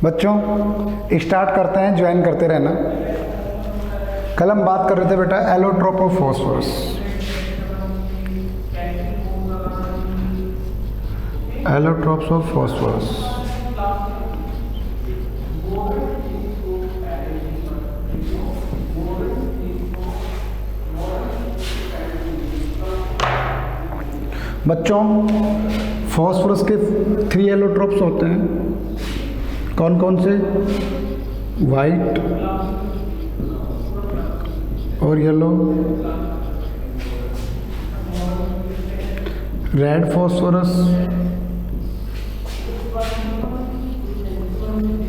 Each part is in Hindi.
बच्चों स्टार्ट करते हैं, ज्वाइन करते रहना। कल हम बात कर रहे थे बेटा allotrope of phosphorus. Allotropes of phosphorus. बच्चों फॉस्फोरस के 3 एलोट्रोप्स होते हैं। कौन कौन से? वाइट और येलो, रेड फॉस्फोरस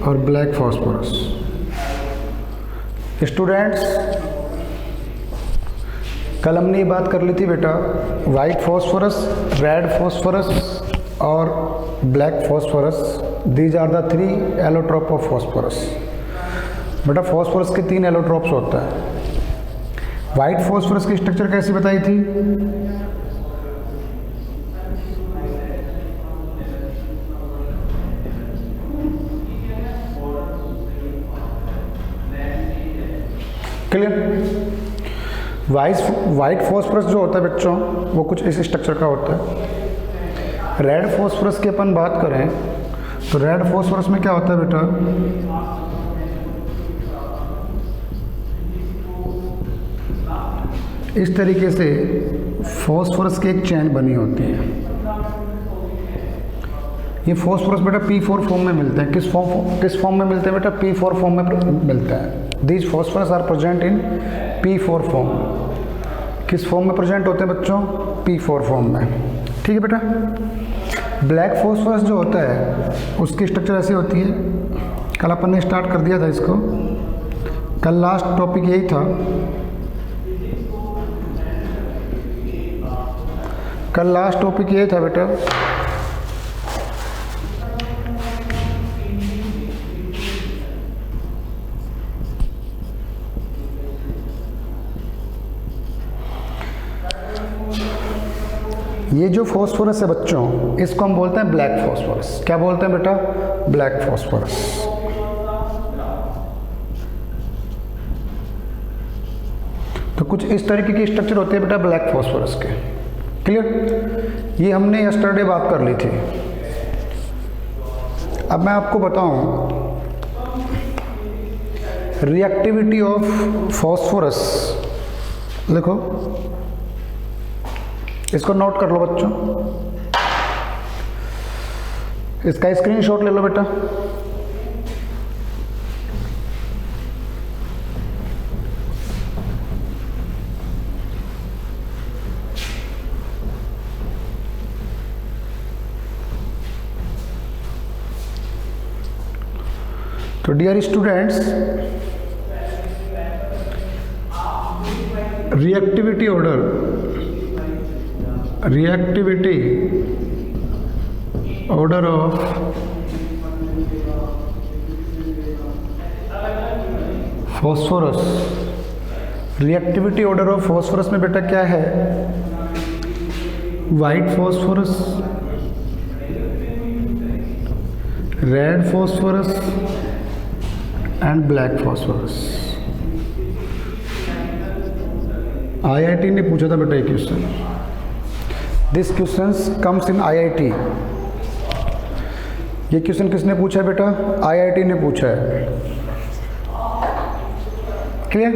और ब्लैक फॉस्फोरस। स्टूडेंट्स कल हमने ये बात कर ली थी बेटा, वाइट फॉस्फोरस, रेड फॉस्फोरस और black phosphorus, these are the 3 allotrope of phosphorus. बेटा फॉस्फोरस के 3 एलोट्रोप्स होता है। वाइट फॉस्फोरस की स्ट्रक्चर कैसी बताई थी? क्लियर? वाइट फॉस्फोरस जो होता है बच्चों वो कुछ इस स्ट्रक्चर का होता है। रेड फॉस्फोरस की अपन बात करें तो रेड फॉस्फोरस में क्या होता है बेटा? इस तरीके से फॉस्फोरस की एक चेन बनी होती है। ये फॉस्फोरस बेटा P4 फॉर्म में मिलते हैं। किस फॉर्म में मिलते हैं बेटा? P4 फॉर्म में मिलता है। These phosphorus are present in P4 form. किस फॉर्म में प्रेजेंट होते हैं बच्चों? P4 फॉर्म में। ठीक है बेटा। ब्लैक फॉस्फोरस जो होता है उसकी स्ट्रक्चर ऐसी होती है। कल अपन ने स्टार्ट कर दिया था इसको। कल लास्ट टॉपिक यही था। कल लास्ट टॉपिक यही था बेटा। ये जो फॉस्फोरस है बच्चों इसको हम बोलते हैं ब्लैक फॉस्फोरस। क्या बोलते हैं बेटा? Black phosphorus. तो कुछ इस तरीके की स्ट्रक्चर होती है बेटा ब्लैक फॉस्फोरस के। क्लियर? ये हमने यस्टरडे बात कर ली थी। अब मैं आपको बताऊं रिएक्टिविटी ऑफ फॉस्फोरस। देखो इसको नोट कर लो बच्चों, इसका स्क्रीनशॉट ले लो बेटा। तो dear students, reactivity order of phosphorus. Reactivity order of phosphorus में बेटा क्या है? White phosphorus, red phosphorus and black phosphorus. IIT ने पूछा था बेटा ये question. This question comes in IIT। ये क्वेश्चन किसने पूछा है बेटा? IIT ने पूछा है। Clear?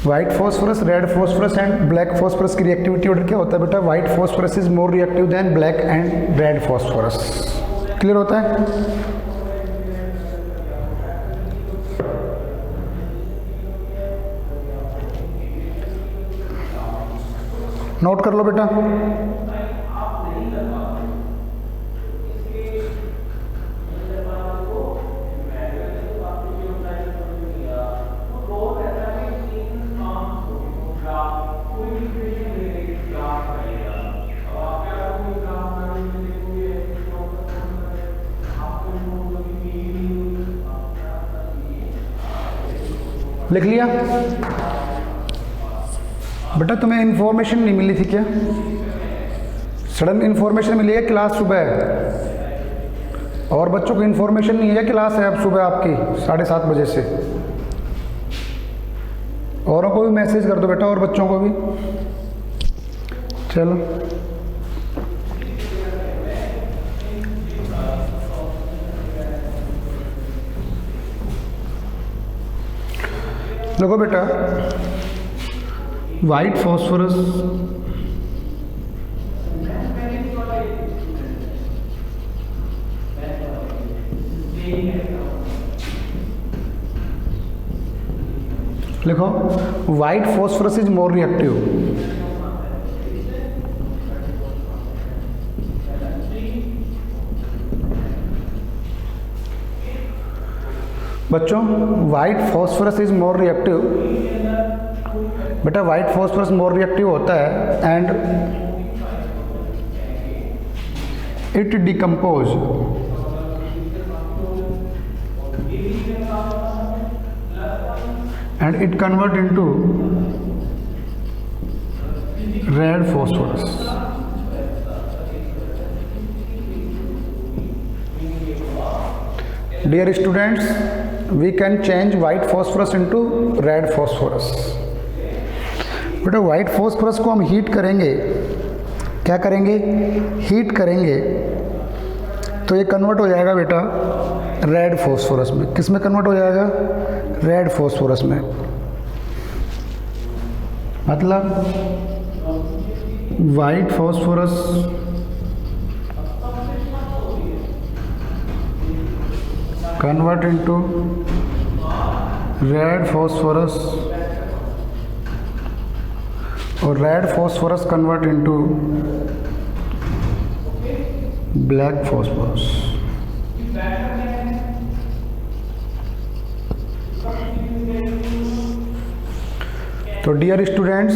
White phosphorus, red phosphorus and black phosphorus की रिएक्टिविटी ऑर्डर क्या होता है बेटा? White phosphorus is more reactive than black and red phosphorus. Clear होता है? नोट कर लो बेटा। लिख लिया बेटा? तुम्हें इन्फॉर्मेशन नहीं मिली थी क्या? सडन इन्फॉर्मेशन मिली है क्लास सुबह और बच्चों को इन्फॉर्मेशन नहीं है, क्लास है अब सुबह आपकी 7:30 बजे से। औरों को भी मैसेज कर दो बेटा, और बच्चों को भी। चलो देखो बेटा, वाइट फॉस्फोरस लिखो, white phosphorus is more reactive. बच्चों white phosphorus is more reactive. बेटा वाइट फॉस्फोरस मोर रिएक्टिव होता है and it decompose and it convert into red phosphorus. Dear students, we can change white phosphorus into red phosphorus. बेटा वाइट फॉस्फोरस को हम हीट करेंगे, क्या करेंगे, हीट करेंगे तो ये कन्वर्ट हो जाएगा बेटा रेड फॉस्फोरस में। किस में कन्वर्ट हो जाएगा, रेड फॉस्फोरस में। मतलब white phosphorus convert into red phosphorus और red phosphorus convert into black phosphorus. तो डियर स्टूडेंट्स,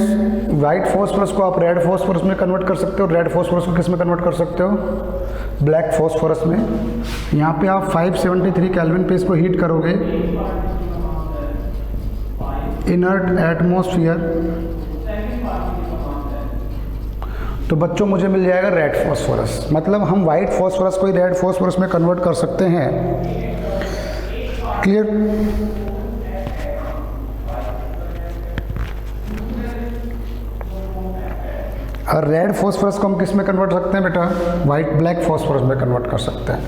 वाइट फॉस्फोरस को आप रेड फॉस्फोरस में कन्वर्ट कर सकते हो, रेड फॉस्फोरस को किस में कन्वर्ट कर सकते हो, ब्लैक फॉस्फोरस में। यहाँ पे आप 573 केल्विन पे इसको हीट करोगे इनर्ट एटमॉस्फेयर, तो बच्चों मुझे मिल जाएगा रेड फॉस्फोरस। मतलब हम वाइट फॉस्फोरस को ही रेड फॉस्फोरस में कन्वर्ट कर सकते हैं। क्लियर? और रेड फॉस्फोरस को हम किस में कन्वर्ट सकते हैं बेटा, वाइट ब्लैक फॉस्फोरस में कन्वर्ट कर सकते हैं।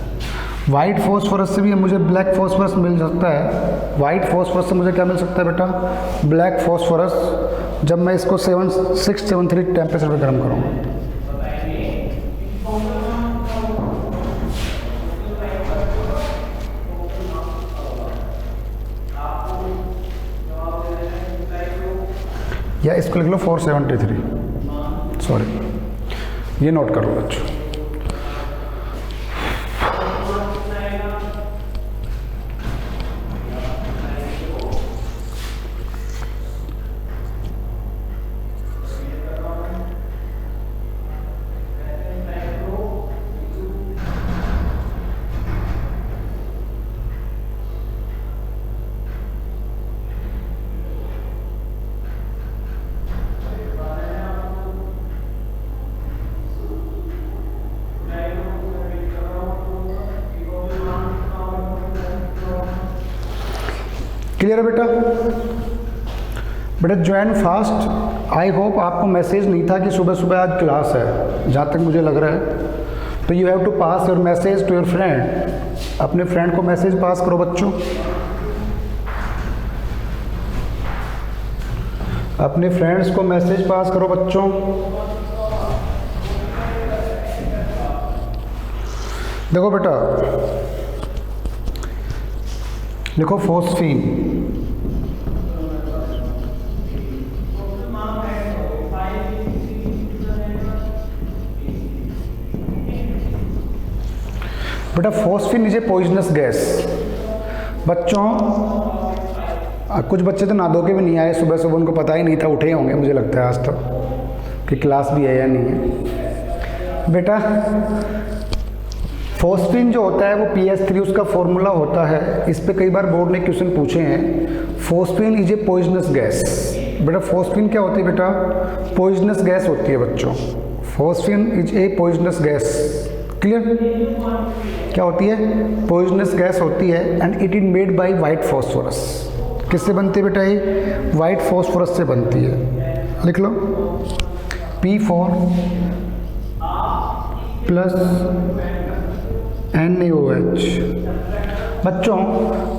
वाइट फॉस्फोरस से भी मुझे ब्लैक फॉस्फोरस मिल सकता है। वाइट फॉस्फोरस से मुझे क्या मिल सकता है बेटा, ब्लैक फॉस्फोरस, जब मैं इसको 673 टेम्परेचर पे गर्म करूँगा। या इसको लिख लो 473, सॉरी, ये नोट कर लो बच्चों। क्लियर है बेटा? बेटा ज्वाइन फास्ट। आई होप आपको मैसेज नहीं था कि सुबह सुबह आज क्लास है, जहाँ तक मुझे लग रहा है। तो you have to pass your message to your friend. अपने फ्रेंड को मैसेज पास करो बच्चों, अपने फ्रेंड्स को मैसेज पास करो बच्चों। देखो बेटा, लिखो फोस्फीन। बेटा phosphine is a poisonous gas. बच्चों कुछ बच्चे तो नहा धो के भी नहीं आए सुबह सुबह, उनको पता ही नहीं था, उठे होंगे मुझे लगता है आज तक कि क्लास भी है या नहीं है। बेटा फोस्फीन जो होता है वो PS3 उसका फॉर्मूला होता है। इस पे कई बार बोर्ड ने क्वेश्चन पूछे हैं। Phosphine is a poisonous gas. बेटा फोस्फीन क्या होती है बेटा, पॉइजनस गैस होती है बच्चों। Phosphine is a poisonous gas. Clear? क्या होती है, पॉइजनस गैस होती है and it is made by white phosphorus. किससे बनती है बेटा, ये वाइट फॉस्फोरस से बनती है। लिख लो P4 प्लस NaOH। बच्चों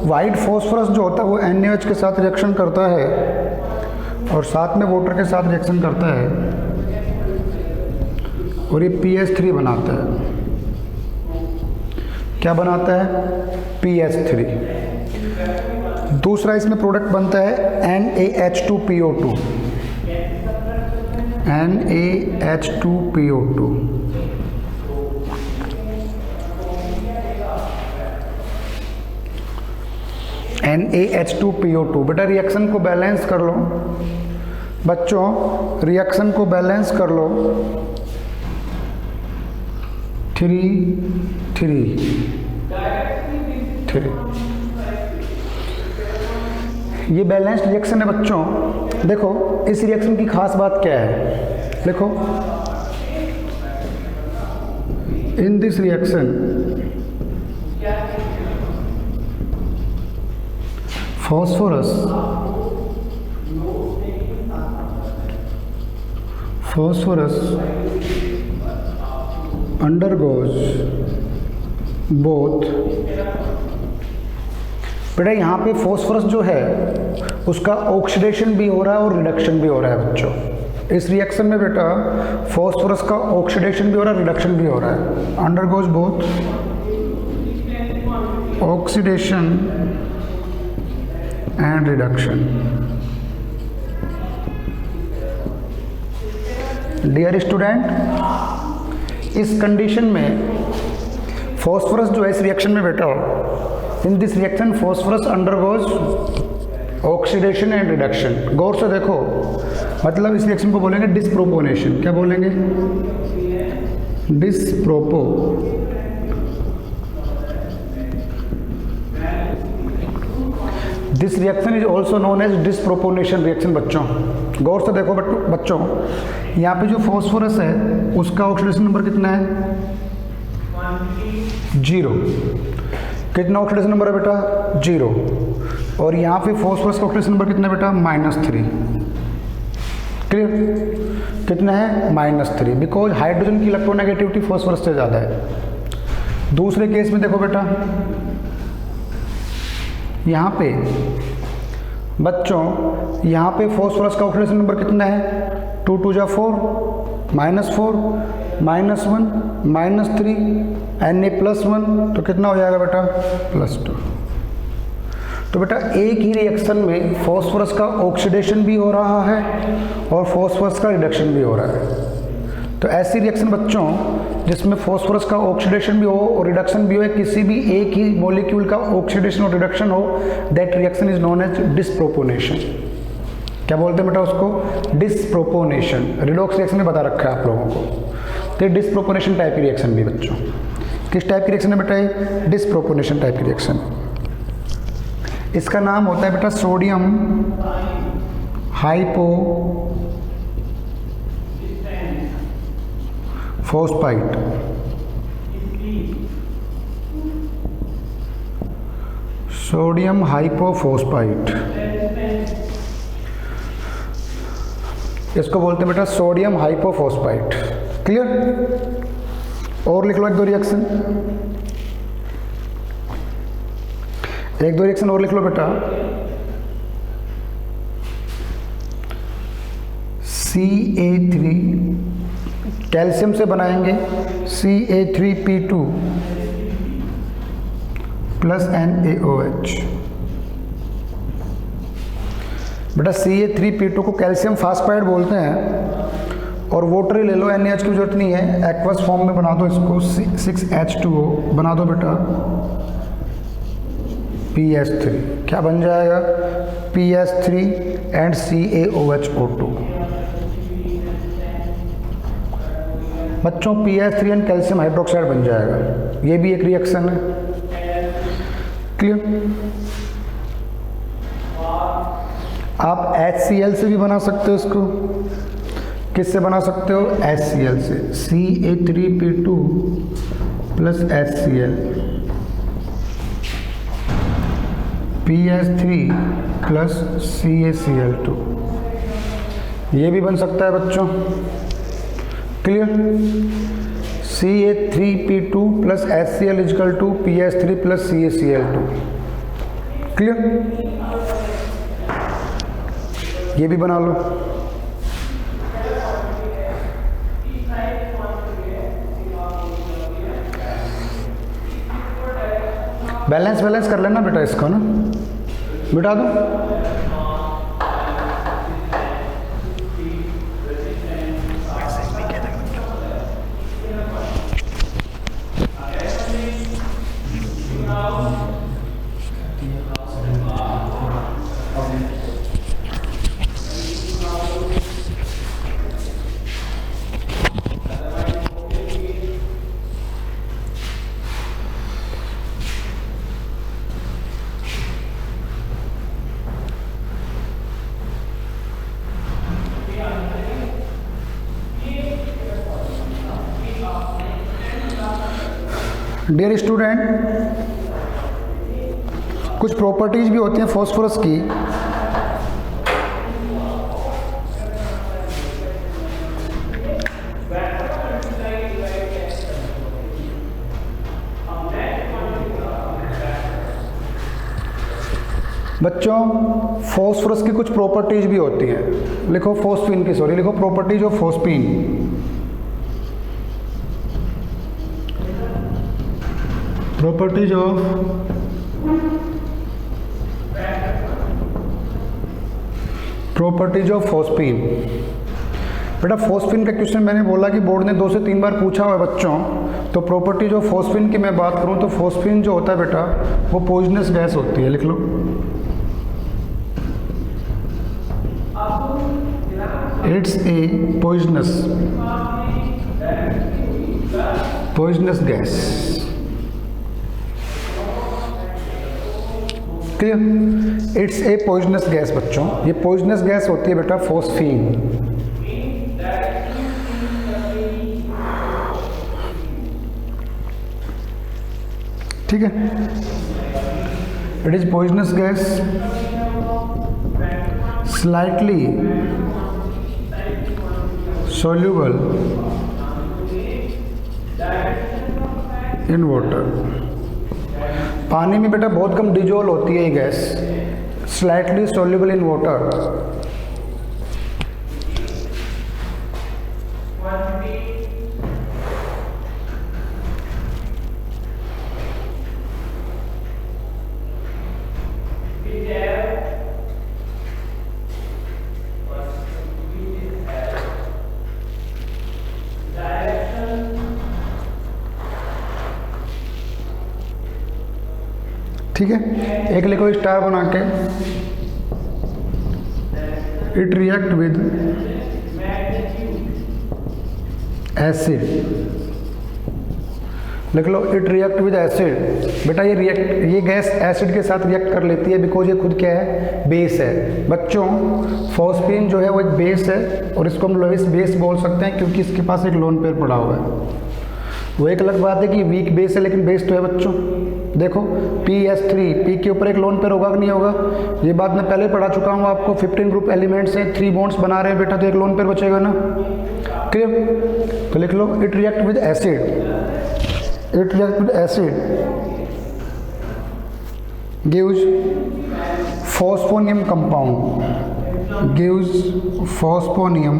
वाइट फॉस्फोरस जो होता है वो NaOH के साथ रिएक्शन करता है और साथ में वाटर के साथ रिएक्शन करता है और ये PS3 बनाता है। क्या बनाता है, PS3। दूसरा इसमें प्रोडक्ट बनता है NaH2PO2। NaH2PO2 NaH2PO2। बेटा रिएक्शन को बैलेंस कर लो बच्चों, रिएक्शन को बैलेंस कर लो। 3 3 3 ये बैलेंस्ड रिएक्शन है बच्चों। देखो इस रिएक्शन की खास बात क्या है, देखो इन this reaction phosphorus undergoes both। बेटा यहाँ पे फॉस्फोरस जो है उसका ऑक्सीडेशन भी हो रहा है और रिडक्शन भी हो रहा है बच्चों। इस रिएक्शन में बेटा फॉस्फोरस का ऑक्सीडेशन भी हो रहा है, रिडक्शन भी हो रहा है। Undergoes both oxidation and reduction. Dear student, इस कंडीशन में फॉस्फोरस जो है इस रिएक्शन में बेटा, in this reaction phosphorus undergoes oxidation and reduction. गौर से देखो, मतलब इस रिएक्शन को बोलेंगे डिस्प्रोपोनेशन। क्या बोलेंगे, डिस्प्रोपो। This reaction is also known as disproportionation reaction. बच्चों गौर से देखो बच्चों, यहाँ पे जो फॉस्फोरस है उसका ऑक्सीडेशन नंबर कितना है, 0। कितना ऑक्सीडेशन नंबर है बेटा, 0। और यहाँ पे फॉस्फोरस का ऑक्सीडेशन नंबर कितना है बेटा, -3। क्लियर, कितना है, -3, बिकॉज हाइड्रोजन की इलेक्ट्रोनेगेटिविटी फॉस्फोरस से ज़्यादा है। दूसरे केस में देखो बेटा, यहाँ पे बच्चों यहाँ पे फॉस्फोरस का ऑक्सीडेशन नंबर कितना है, 2 2 जा 4, -4 -1 -3 Na+1, तो कितना हो जाएगा बेटा, +2। तो बेटा एक ही रिएक्शन में फॉस्फोरस का ऑक्सीडेशन भी हो रहा है और फॉस्फोरस का रिडक्शन भी हो रहा है। तो ऐसी रिएक्शन बच्चों जिसमें फॉस्फोरस का ऑक्सीडेशन भी हो और रिडक्शन भी हो, किसी भी एक ही मॉलिक्यूल का ऑक्सीडेशन और रिडक्शन हो, that reaction is known as disproportionation. क्या बोलते हैं बेटा उसको, डिस्प्रोपोनेशन। रिडॉक्स रिएक्शन में बता रखा है आप लोगों को। तो डिस्प्रोपोनेशन टाइप की रिएक्शन भी बच्चों, किस टाइप की रिएक्शन है बेटा, ये डिस्प्रोपोनेशन टाइप की रिएक्शन। इसका नाम होता है बेटा सोडियम हाइपोफॉस्फाइट। सोडियम हाइपोफॉस्फाइट, इसको बोलते हैं बेटा सोडियम हाइपोफॉस्फाइट। क्लियर, और लिख लो एक दो रिएक्शन और लिख लो बेटा। CA3 कैल्शियम से बनाएंगे, CA3P2 प्लस NaOH। बेटा CA3P2 को कैल्शियम फास्फाइड बोलते हैं और वाटर ले लो, NaH की जरूरत नहीं है, एक्वस फॉर्म में बना दो इसको, 6H2O बना दो बेटा, PS3। क्या बन जाएगा, PS3 एंड CaOHO2। बच्चों PS3 एंड कैल्शियम हाइड्रोक्साइड बन जाएगा, ये भी एक रिएक्शन है। क्लियर, आप HCl से भी बना सकते हो इसको। किससे बना सकते हो, HCl से, CA3P2 plus HCl, PS3 plus CaCl2, ये भी बन सकता है बच्चों। Clear? Ca3P2 plus HCl equal to PS3 plus CaCl2। Clear? ये भी बना लो। बैलेंस कर लेना बेटा इसको ना, मिटा दो। डियर स्टूडेंट, कुछ प्रॉपर्टीज भी होती हैं फॉस्फोरस की। बच्चों, फॉस्फोरस की कुछ प्रॉपर्टीज भी होती हैं। लिखो फॉस्फीन की, सॉरी लिखो properties of phosphine. Properties of phosphine. बेटा फॉस्फीन का क्वेश्चन मैंने बोला कि बोर्ड ने 2 से 3 बार पूछा हुआ है बच्चों। तो प्रॉपर्टीज ऑफ फॉस्फीन की मैं बात करूं तो फॉस्फीन जो होता है बेटा वो पॉइजनस गैस होती है। लिख लो, it's a poisonous gas. Clear? It's a poisonous gas बच्चों, ये पॉइजनस गैस होती है बेटा फॉस्फीन। ठीक है, it is poisonous gas, slightly soluble in water। पानी में बेटा बहुत कम डिजोल्व होती है ये gas, slightly soluble in water। ठीक है, एक लिखो स्टार बना के, इट रिएक्ट विद एसिड। लिख लो, इट रिएक्ट विद एसिड। बेटा ये गैस एसिड के साथ रिएक्ट कर लेती है बिकॉज ये खुद क्या है, बेस है। बच्चों फॉस्फीन जो है वो एक बेस है और इसको हम लोएस्ट बेस बोल सकते हैं क्योंकि इसके पास एक लोन पेयर पड़ा हुआ है। वो एक अलग बात है कि वीक बेस है लेकिन बेस तो है बच्चों। देखो PS3, पी के ऊपर एक लोन पेयर होगा कि नहीं होगा, ये बात मैं पहले पढ़ा चुका हूँ आपको। 15 ग्रुप एलिमेंट्स हैं, 3 बॉन्ड्स बना रहे हैं बेटा, तो एक लोन पेयर बचेगा ना। क्लियर? तो लिख लो, it react with acid, it react with acid gives phosphonium compound, gives phosphonium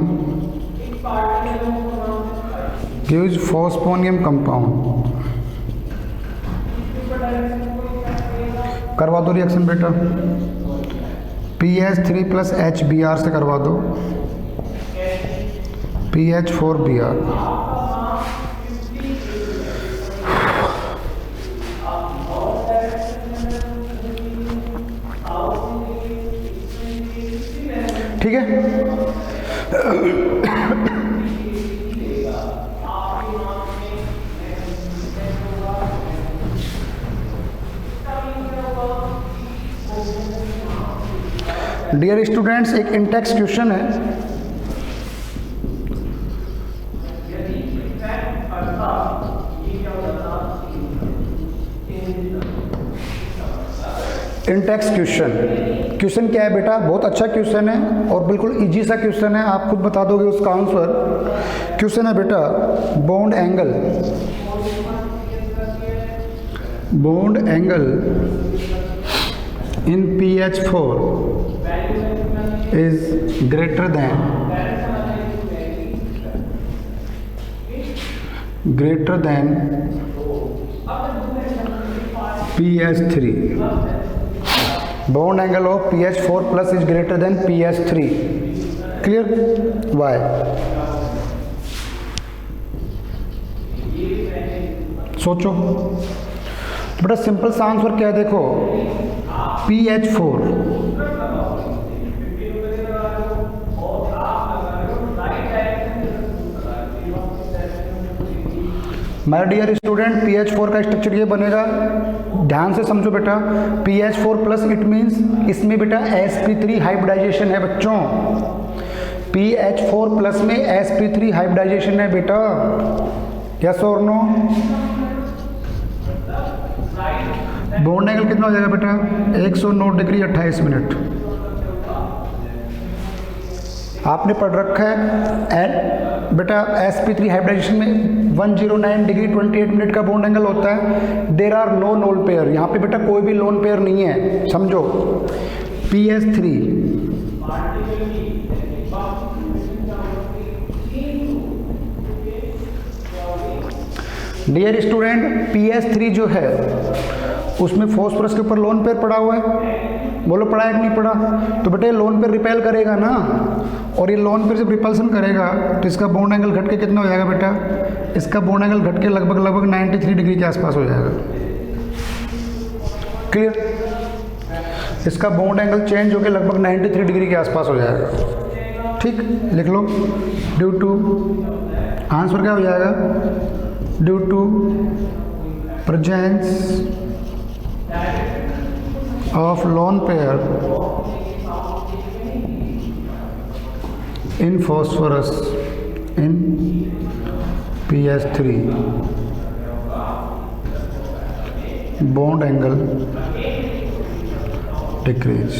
compound. करवा दो रिएक्शन बेटा, PH3 प्लस HBr से करवा दो, PH4Br। ठीक है, डियर स्टूडेंट्स, एक इंटेक्स क्वेश्चन है। Intex question. क्वेश्चन क्या है बेटा? बहुत अच्छा क्वेश्चन है और बिल्कुल इजी सा क्वेश्चन है, आप खुद बता दोगे उसका आंसर। क्वेश्चन है बेटा, bond angle in PH4 is greater than PH3. Bond angle of PH4 plus is greater than PH3. Clear? Why? सोचो बेटा, सिंपल सा आंसर क्या है देखो, PH4 my dear student, PH4 का स्ट्रक्चर ये बनेगा, ध्यान से समझो बेटा। PH4 प्लस इट मीन्स इसमें बेटा sp3 हाइब्रिडाइजेशन है बच्चों। PH4 प्लस में sp3 हाइब्रिडाइजेशन है बेटा, यस और नो? बॉन्ड एंगल कितना हो जाएगा बेटा? 109 डिग्री 28 मिनट। आपने पढ़ रखा है बेटा sp3 हाइब्रिडाइजेशन में 109 डिग्री 28 मिनट का बॉन्ड एंगल होता है। There are no lone pair, यहाँ पे बेटा कोई भी लोन पेयर नहीं है, समझो। PS3 डियर स्टूडेंट, PS3 जो है उसमें फॉस्फोरस के ऊपर लोन पेयर पड़ा हुआ है, बोलो पड़ा है कि नहीं पड़ा? तो बेटे लोन पेयर रिपेल करेगा ना, और ये लोन पेयर जब रिपल्सन करेगा तो इसका बॉन्ड एंगल घट के कितना हो जाएगा बेटा? इसका बॉन्ड एंगल घट के लगभग 93 डिग्री के आसपास हो जाएगा। क्लियर? इसका बॉन्ड एंगल चेंज होकर लगभग 93 डिग्री के आसपास हो जाएगा। ठीक, लिख लो। ड्यू टू, आंसर क्या हो जाएगा? Due to presence of lone pair in phosphorus in PS3, bond angle decrease।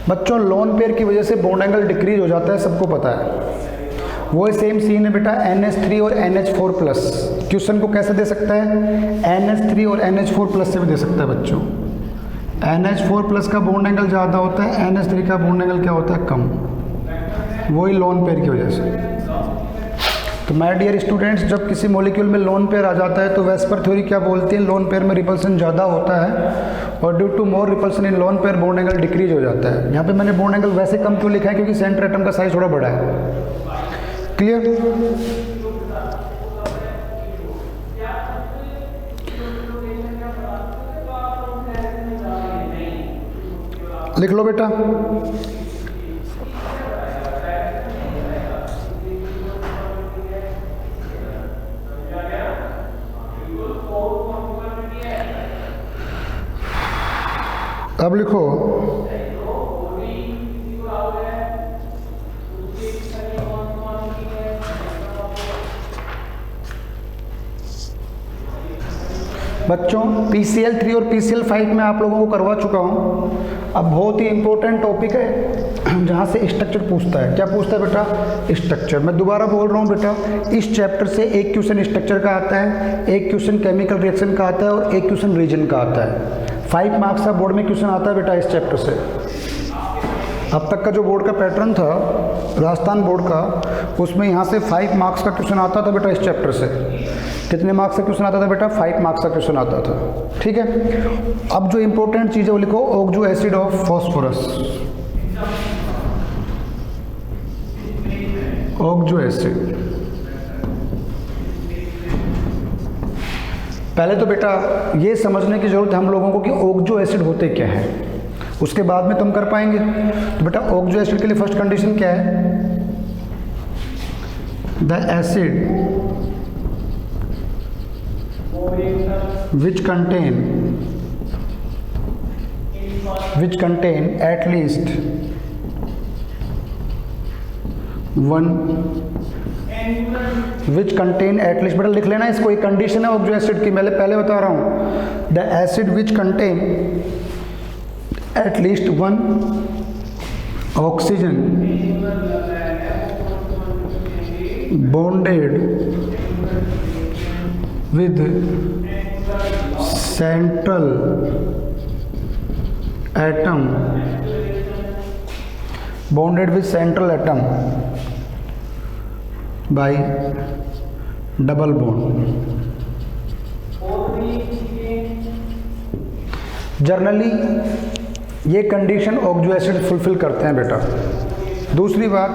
बच्चों लोन पेयर की वजह से बॉन्ड एंगल डिक्रीज हो जाता है, सबको पता है। वो सेम सीन है बेटा NH3 और NH4 प्लस। क्वेश्चन को कैसे दे सकता है? NH3 और NH4 प्लस से भी दे सकता है बच्चों। NH4 प्लस का बॉन्ड एंगल ज़्यादा होता है, NH3 का बॉन्ड एंगल क्या होता है? कम, वही लोन पेयर की वजह से। तो माय डियर स्टूडेंट्स, जब किसी मॉलिक्यूल में लोन पेयर आ जाता है तो वेस्पर थ्योरी क्या बोलती है? लोन पेयर में रिपल्सन ज़्यादा होता है और due to more repulsion in lone pair bond angle decrease हो जाता है। यहाँ पे मैंने बॉन्ड एंगल वैसे कम क्यों लिखा है? क्योंकि सेंटर एटम का साइज थोड़ा बड़ा है। क्लियर? लिख लो बेटा। अब लिखो बच्चों, PCl3 और PCl5 में आप लोगों को करवा चुका हूँ। अब बहुत ही इंपॉर्टेंट टॉपिक है जहाँ से स्ट्रक्चर पूछता है। क्या पूछता है बेटा? स्ट्रक्चर। मैं दोबारा बोल रहा हूँ बेटा, इस चैप्टर से एक क्वेश्चन स्ट्रक्चर का आता है, एक क्वेश्चन केमिकल रिएक्शन का आता है और एक क्वेश्चन रीजन का आता है। 5 मार्क्स का बोर्ड में क्वेश्चन आता है बेटा इस चैप्टर से। अब तक का जो बोर्ड का पैटर्न था राजस्थान बोर्ड का, उसमें यहाँ से 5 मार्क्स का क्वेश्चन आता था बेटा इस चैप्टर से। कितने मार्क्स का क्वेश्चन आता था बेटा? 5 मार्क्स का क्वेश्चन आता था। ठीक है, अब जो इंपॉर्टेंट चीज़ है वो लिखो, oxo acid of phosphorus. Oxo acid, पहले तो बेटा ये समझने की जरूरत है हम लोगों को कि ऑक्जो एसिड होते क्या हैं, उसके बाद में तुम कर पाएंगे। तो बेटा ऑक्जो एसिड के लिए फर्स्ट कंडीशन क्या है? The acid which contain at least one which contain at least, बेटा लिख लेना इसको, एक कंडीशन है ऑक्सो एसिड की, मैं पहले बता रहा हूँ। The acid which contain at least one oxygen bonded with central atom, bonded with central atom by double bond। Generally ये कंडीशन ऑक्सो एसिड फुलफिल करते हैं बेटा। दूसरी बात,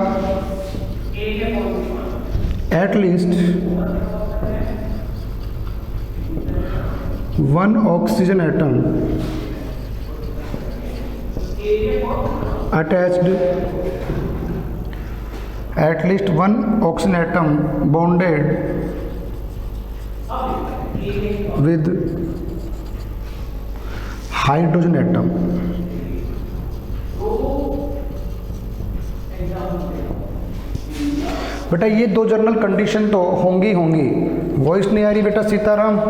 at least one oxygen atom attached, at least one oxygen atom bonded with hydrogen atom। बेटा ये दो जनरल कंडीशन तो होंगी होंगी। वॉइस नहीं आ रही बेटा सीताराम?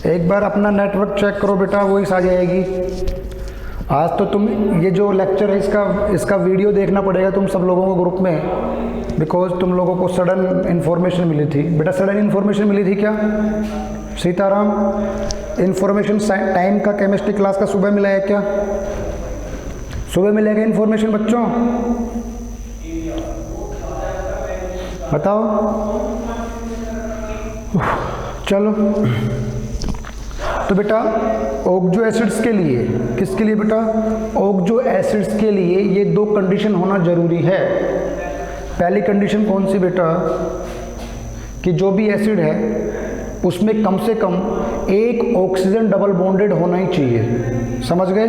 एक बार अपना नेटवर्क चेक करो बेटा, वॉइस आ जाएगी। आज तो तुम ये जो लेक्चर है इसका वीडियो देखना पड़ेगा तुम सब लोगों को ग्रुप में, बिकॉज तुम लोगों को सडन इन्फॉर्मेशन मिली थी। बेटा सडन इन्फॉर्मेशन मिली थी क्या सीताराम? इन्फॉर्मेशन टाइम का केमिस्ट्री क्लास का सुबह मिला है क्या? सुबह मिलेगा इन्फॉर्मेशन बच्चों? बताओ। चलो तो बेटा ऑक्सो एसिड्स के लिए, किसके लिए बेटा? ऑक्सो एसिड्स के लिए ये दो कंडीशन होना जरूरी है। पहली कंडीशन कौन सी बेटा? कि जो भी एसिड है उसमें कम से कम एक ऑक्सीजन डबल बॉन्डेड होना ही चाहिए। समझ गए?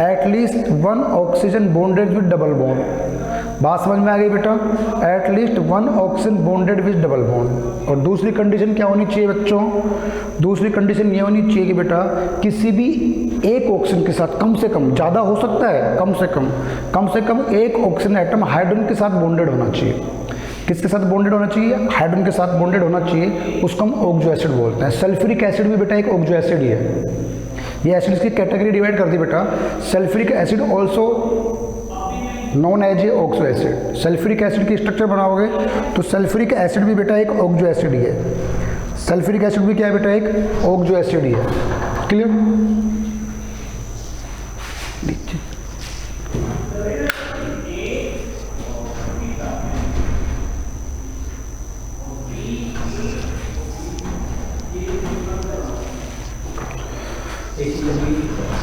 At least one oxygen bonded with double bond. बात समझ में आ गई बेटा? At least one oxygen bonded with double bond. और दूसरी कंडीशन क्या होनी चाहिए बच्चों? दूसरी कंडीशन ये होनी चाहिए कि बेटा किसी भी एक ऑक्सीजन के साथ कम से कम, ज़्यादा हो सकता है, कम से कम एक ऑक्सीजन एटम हाइड्रोजन के साथ बॉन्डेड होना चाहिए। किसके साथ बॉन्डेड होना चाहिए? हाइड्रोजन के साथ बॉन्डेड होना चाहिए। उसको हम ऑक्सो एसिड बोलते हैं। सल्फ्यूरिक एसिड भी बेटा एक ऑक्सो एसिड ही है। ये एसिड्स की कैटेगरी डिवाइड कर दी बेटा। Sulphuric acid also known as a oxo acid. Sulphuric acid की स्ट्रक्चर बनाओगे तो सल्फ्यूरिक एसिड भी बेटा एक ऑक्सो एसिड ही है। सल्फ्यूरिक एसिड भी क्या है बेटा? एक ऑक्सो एसिड ही है। क्लियर?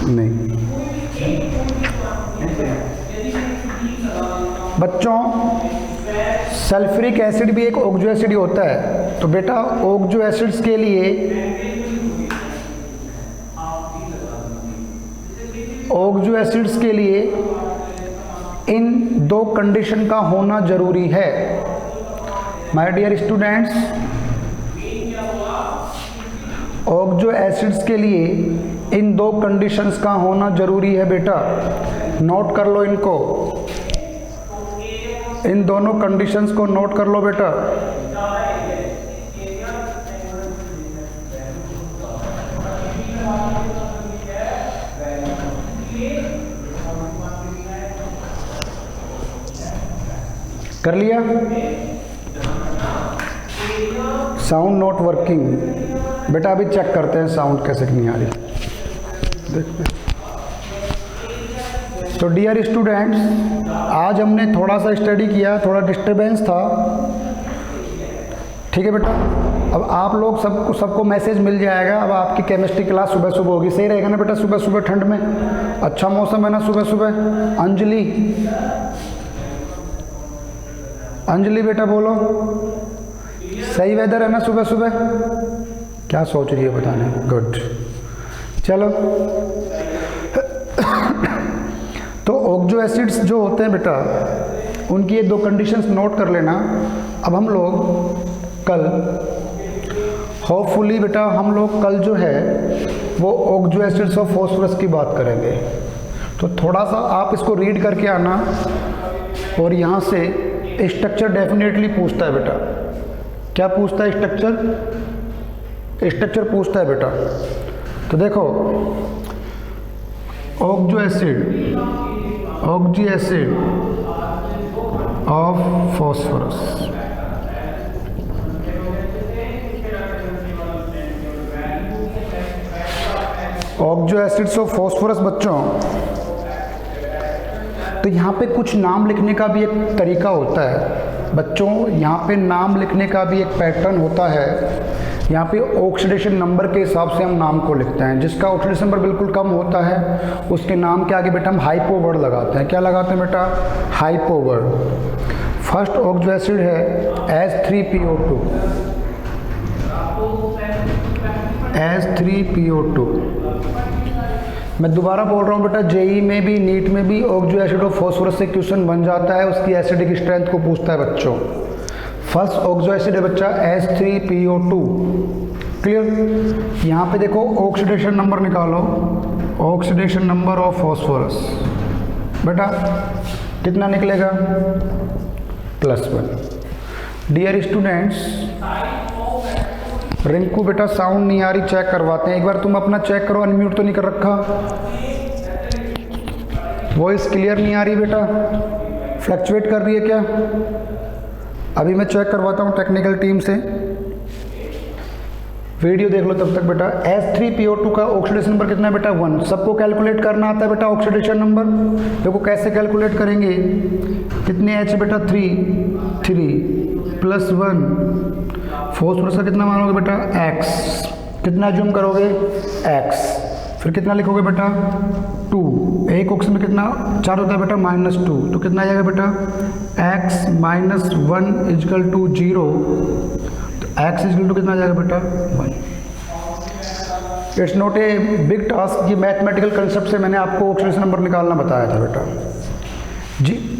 नहीं बच्चों, सल्फ्यूरिक एसिड भी एक ऑक्सो एसिड ही होता है। तो बेटा ऑक्सो एसिड्स के लिए, ऑक्सो एसिड्स के लिए इन दो कंडीशन का होना जरूरी है। My dear students, oxo acids के लिए इन दो कंडीशंस का होना जरूरी है बेटा। नोट कर लो इनको, इन दोनों कंडीशंस को नोट कर लो बेटा। कर लिया? साउंड नॉट वर्किंग बेटा, अभी चेक करते हैं साउंड कैसे नहीं आ रही। देखते। तो डियर स्टूडेंट्स, आज हमने थोड़ा सा स्टडी किया, थोड़ा डिस्टरबेंस था। ठीक है बेटा? अब आप लोग सबको मैसेज मिल जाएगा। अब आपकी केमिस्ट्री क्लास सुबह सुबह होगी। सही रहेगा ना बेटा? सुबह सुबह ठंड में अच्छा मौसम है ना सुबह सुबह। अंजलि बेटा बोलो, सही वेदर है ना सुबह सुबह? क्या सोच रही है बताने? गुड। चलो तो ऑक्सो एसिड्स जो होते हैं बेटा, उनकी ये दो कंडीशंस नोट कर लेना। अब हम लोग कल होपफुली बेटा, हम लोग कल जो है वो ऑक्सो एसिड्स ऑफ फॉस्फोरस की बात करेंगे। तो थोड़ा सा आप इसको रीड करके आना, और यहाँ से स्ट्रक्चर डेफिनेटली पूछता है बेटा। क्या पूछता है स्ट्रक्चर पूछता है बेटा। तो देखो oxo acid of phosphorus, oxo acids of phosphorus बच्चों। तो यहाँ पे कुछ नाम लिखने का भी एक तरीका होता है बच्चों, यहाँ पे नाम लिखने का भी एक पैटर्न होता है। यहाँ पे ऑक्सीडेशन नंबर के हिसाब से हम नाम को लिखते हैं। जिसका ऑक्सीडेशन नंबर बिल्कुल कम होता है उसके नाम के आगे बेटा हम हाइपो वर्ड लगाते हैं। क्या लगाते हैं बेटा? Hypo word. First oxo acid है H3PO2, H3PO2। मैं दोबारा बोल रहा हूँ बेटा, जेई में भी नीट में भी ऑक्सो एसिड ऑफ फॉस्फोरस से क्वेश्चन बन जाता है, उसकी एसिडिक स्ट्रेंथ को पूछता है बच्चों। फर्स्ट ऑक्सो एसिड है बच्चा H3PO2, क्लियर। यहाँ पे देखो ऑक्सीडेशन नंबर निकालो, ऑक्सीडेशन नंबर ऑफ फॉस्फोरस बेटा कितना निकलेगा? +1। डियर स्टूडेंट्स, रिंकू बेटा साउंड नहीं आ रही, चेक करवाते हैं एक बार। तुम अपना चेक करो, अनम्यूट तो नहीं कर रखा? वॉइस क्लियर नहीं आ रही बेटा, फ्लक्चुएट कर रही है क्या? अभी मैं चेक करवाता हूँ टेक्निकल टीम से, वीडियो देख लो तब तक बेटा। H3PO2 का ऑक्सीडेशन नंबर कितना है बेटा? 1। सबको कैलकुलेट करना आता है बेटा ऑक्सीडेशन नंबर। देखो कैसे कैलकुलेट करेंगे, कितने H बेटा? 3 +1। फॉस्फोरस का कितना मानोगे बेटा? X। कितना जूम करोगे? X। फिर कितना लिखोगे बेटा? 2। एक ऑक्सीजन में कितना चार्ज होता है बेटा? -2। तो कितना आ जाएगा बेटा? X - 1 = 0। तो X = कितना आ जाएगा बेटा? 1। It's not a big task. ये मैथमेटिकल कंसेप्ट से मैंने आपको ऑक्सीडेशन नंबर निकालना बताया था बेटा जी।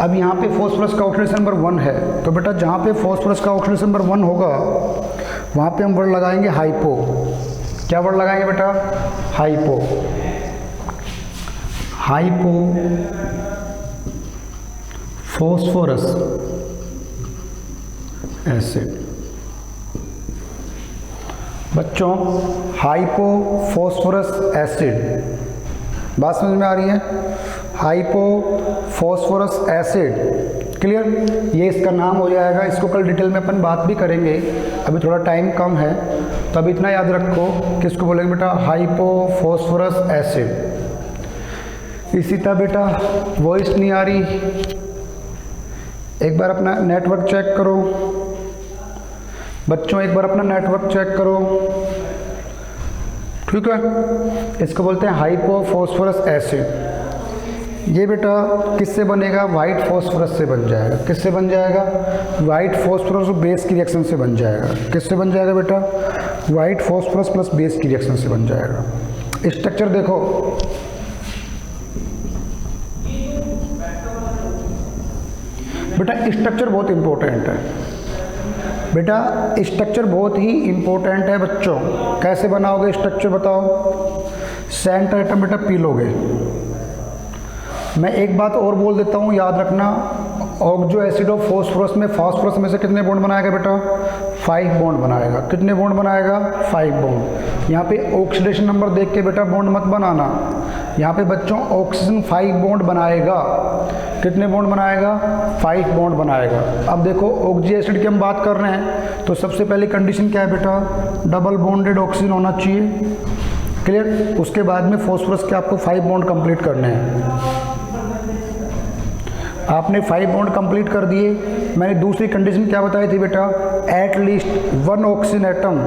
अब यहाँ पे फॉस्फोरस का ऑक्सीडेशन नंबर 1 है, तो बेटा जहाँ पे फॉस्फोरस का ऑक्सीडेशन नंबर 1 होगा वहाँ पे हम वर्ड लगाएंगे हाइपो। क्या वर्ड लगाएंगे बेटा? हाइपो। हाइपो फॉस्फोरस एसिड बच्चों, हाइपो फॉस्फोरस एसिड। बात समझ में आ रही है? Hypo phosphorous acid, clear. ये इसका नाम हो जाएगा। इसको कल डिटेल में अपन बात भी करेंगे, अभी थोड़ा टाइम कम है, तो अभी इतना याद रखो कि इसको बोलेंगे बेटा हाइपो फॉस्फोरस एसिड। इसी तरह बेटा वॉइस नहीं आ रही, एक बार अपना नेटवर्क चेक करो बच्चों, एक बार अपना नेटवर्क चेक करो, ठीक है। इसको बोलते हैं हाइपो फॉस्फोरस एसिड। ये बेटा किससे बनेगा? वाइट फॉस्फोरस से बन जाएगा। किससे बन जाएगा? वाइट फॉस्फोरस और बेस की रिएक्शन से बन जाएगा। किससे बन जाएगा बेटा? वाइट फॉस्फोरस प्लस बेस की रिएक्शन से बन जाएगा। स्ट्रक्चर देखो, बेटा स्ट्रक्चर बहुत इंपॉर्टेंट है। बेटा स्ट्रक्चर बहुत ही इंपॉर्टेंट है बच्चों। कैसे बनाओगे स्ट्रक्चर बताओ? सेंटर एटम बेटा पी लोगे। मैं एक बात और बोल देता हूँ, याद रखना। ऑक्सो एसिड ऑफ फॉस्फोरस में फास्फोरस में से कितने बॉन्ड बनाएगा बेटा? 5 बॉन्ड बनाएगा। कितने बॉन्ड बनाएगा? 5 बॉन्ड। यहाँ पे ऑक्सीडेशन नंबर देख के बेटा बॉन्ड मत बनाना। यहाँ पे बच्चों ऑक्सीजन 5 बॉन्ड बनाएगा। कितने बॉन्ड बनाएगा? 5 बॉन्ड बनाएगा। अब देखो ऑक्सो एसिड की हम बात कर रहे हैं, तो सबसे पहली कंडीशन क्या है बेटा? डबल बॉन्डेड ऑक्सीजन होना चाहिए, क्लियर। उसके बाद में फॉस्फोरस के आपको 5 बॉन्ड कंप्लीट करने हैं। आपने 5 बॉन्ड कंप्लीट कर दिए। मैंने दूसरी कंडीशन क्या बताई थी बेटा? At least 1 oxygen atom